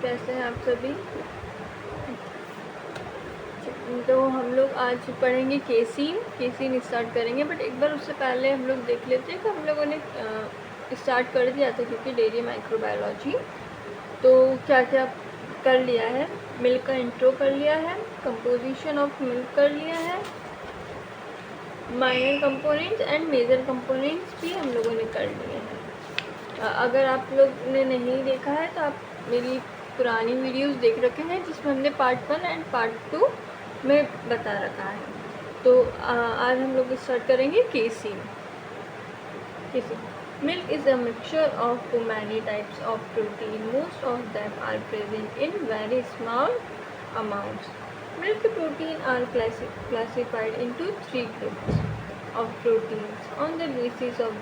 कैसे हैं आप सभी। तो हम लोग आज पढ़ेंगे केसीन स्टार्ट करेंगे, बट एक बार उससे पहले हम लोग देख लेते हैं कि हम लोगों ने स्टार्ट कर दिया था क्योंकि डेयरी माइक्रोबायोलॉजी तो क्या क्या कर लिया है। मिल्क का इंट्रो कर लिया है, कंपोजिशन ऑफ मिल्क कर लिया है, minor components and major components भी हम लोगों ने कर लिए हैं। अगर आप लोग ने नहीं देखा है तो आप मेरी पुरानी वीडियोस देख रखे हैं जिसमें हमने पार्ट 1 एंड पार्ट 2 में बता रखा है। तो आज हम लोग स्टार्ट करेंगे casein. Milk is a mixture of many types of protein. Most of them are present in very small amounts. Milk protein are classified into three groups of proteins on the basis of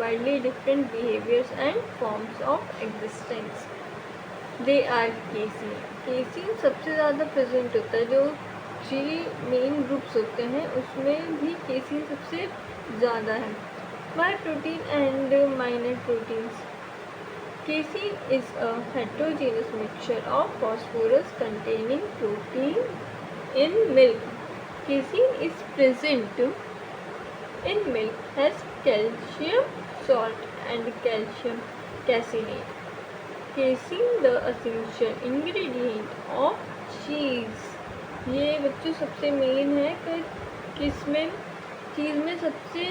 widely different behaviors and forms of existence. They are casein. Casein सबसे ज़्यादा present होता है। जो 3 main groups होते हैं उसमें भी casein सबसे ज़्यादा है। Why protein and minor proteins? Casein is a heterogeneous mixture of phosphorus containing protein in milk. Casein is present in milk as calcium salt and calcium caseinate. Casein the essential ingredient of cheese. ये बच्चों सबसे main है कि किसमें चीज़ में सबसे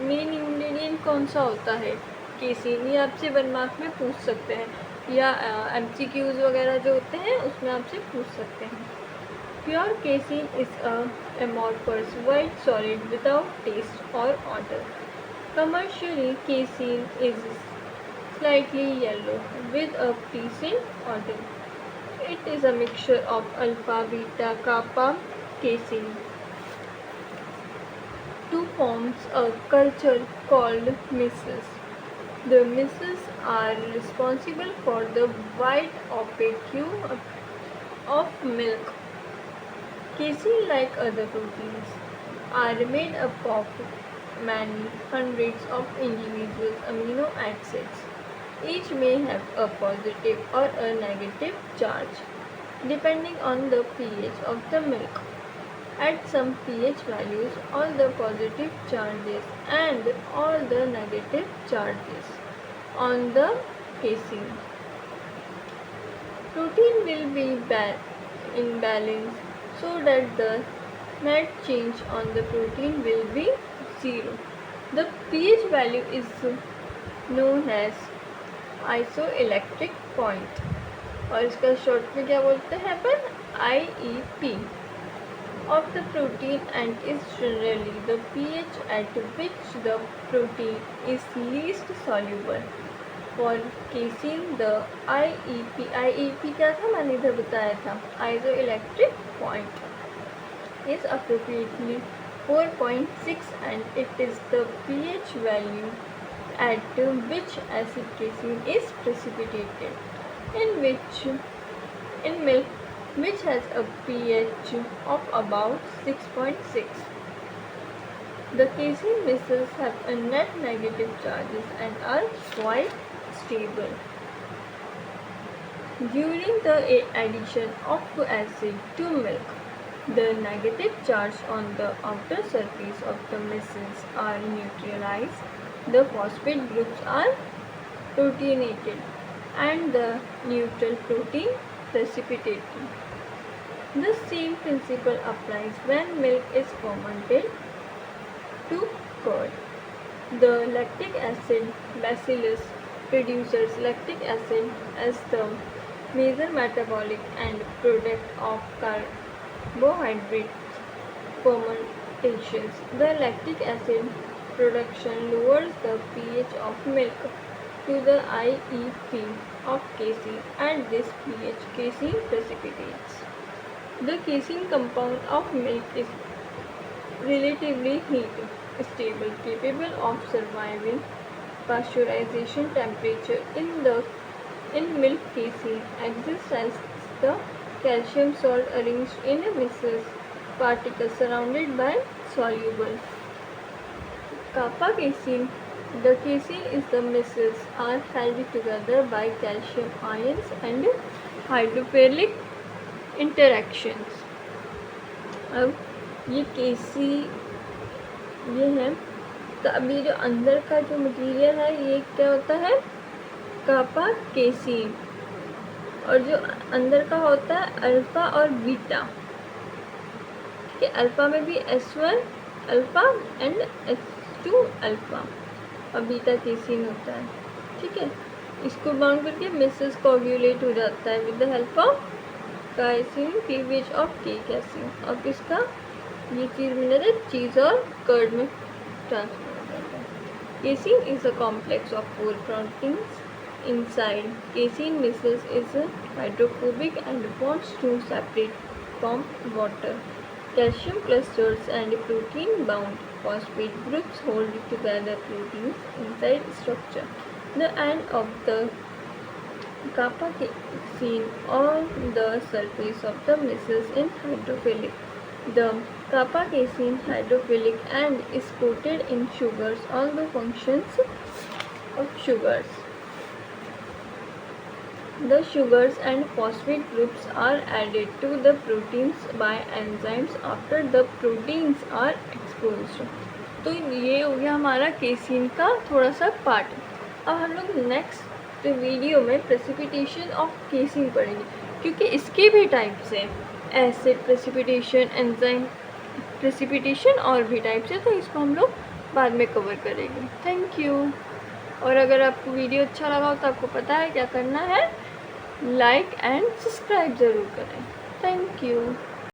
main ingredient कौन सा होता है। केसीन। ये आपसे 1 मार्क में पूछ सकते हैं या MCQs वगैरह जो होते हैं उसमें आपसे पूछ सकते हैं। Pure casein is a amorphous white solid without taste or odor. Commercially, casein is slightly yellow with a pleasant odor. It is a mixture of alpha, beta, kappa casein to forms a culture called misses. The misses are responsible for the white opaque of milk. Casein, like other proteins, are made up of many hundreds of individual amino acids. Each may have a positive or a negative charge, depending on the pH of the milk. At some pH values, all the positive charges and all the negative charges on the casein. Protein will be in balance so that the net change on the protein will be 0. The pH value is known as isoelectric point और इसका short में क्या बोलते हैं अपन IEP of the protein, and is generally the pH at which the protein is least soluble. For casein, the IEP क्या था मैंने इधर बताया था, isoelectric point is approximately 4.6 and it is the pH value at which acid casein is precipitated in milk which has a pH of about 6.6. The casein misses have a net negative charges and are quite stable. During the addition of acid to milk, the negative charge on the outer surface of the misses are neutralized, the phosphate groups are protonated, and the neutral protein precipitated. The same principle applies when milk is fermented to curd. The lactic acid bacillus produces lactic acid as the major metabolic end product of carbohydrate fermentations. The lactic acid production lowers the pH of milk to the IEP of casein. At this pH, casein precipitates. The casein compound of milk is relatively heat stable, capable of surviving pasteurization temperature. In milk, casein exists as the calcium salt arranged in a viscous particle surrounded by soluble kappa casein The casein is the misses are held together by calcium ions and hydrophilic interactions. अब ये केसी ये है, तो अभी जो अंदर का जो मटेरियल है ये क्या होता है, कापा केसीन, और जो अंदर का होता है अल्फ़ा और बीटा। ठीक है, अल्फ़ा में भी S1 alpha and S2 alpha और बीटा केसीन होता है। ठीक है, इसको बाउंड करके मिसेस कोगुलेट हो जाता है with the help of casein cleavage of K casein, और किसका ये चीज़ मिला है चीज़ और कर्ड में ट्रांसफर हो जाता है। Casein is a complex of 4 proteins inside. Casein misses is hydrophobic and wants to separate from water. Calcium clusters and protein bound phosphate groups hold together proteins inside structure. The end of the kappa casein on the surface of the misses in hydrophilic. The kappa casein hydrophilic and is coated in sugars. All the functions of sugars. The sugars and phosphate groups are added to the proteins by enzymes after the proteins are exposed. तो ये हो गया हमारा casein का थोड़ा सा part. अब हम लोग नेक्स्ट वीडियो में प्रेसिपिटेशन ऑफ केसीन पढ़ेंगे, क्योंकि इसके भी टाइप्स हैं, एसिड प्रेसिपिटेशन, एंजाइम प्रेसिपिटेशन और भी टाइप्स है, तो इसको हम लोग बाद में कवर करेंगे। Thank you. और अगर आपको वीडियो अच्छा लगा हो तो आपको पता है क्या करना है, लाइक एंड सब्सक्राइब ज़रूर करें। Thank you.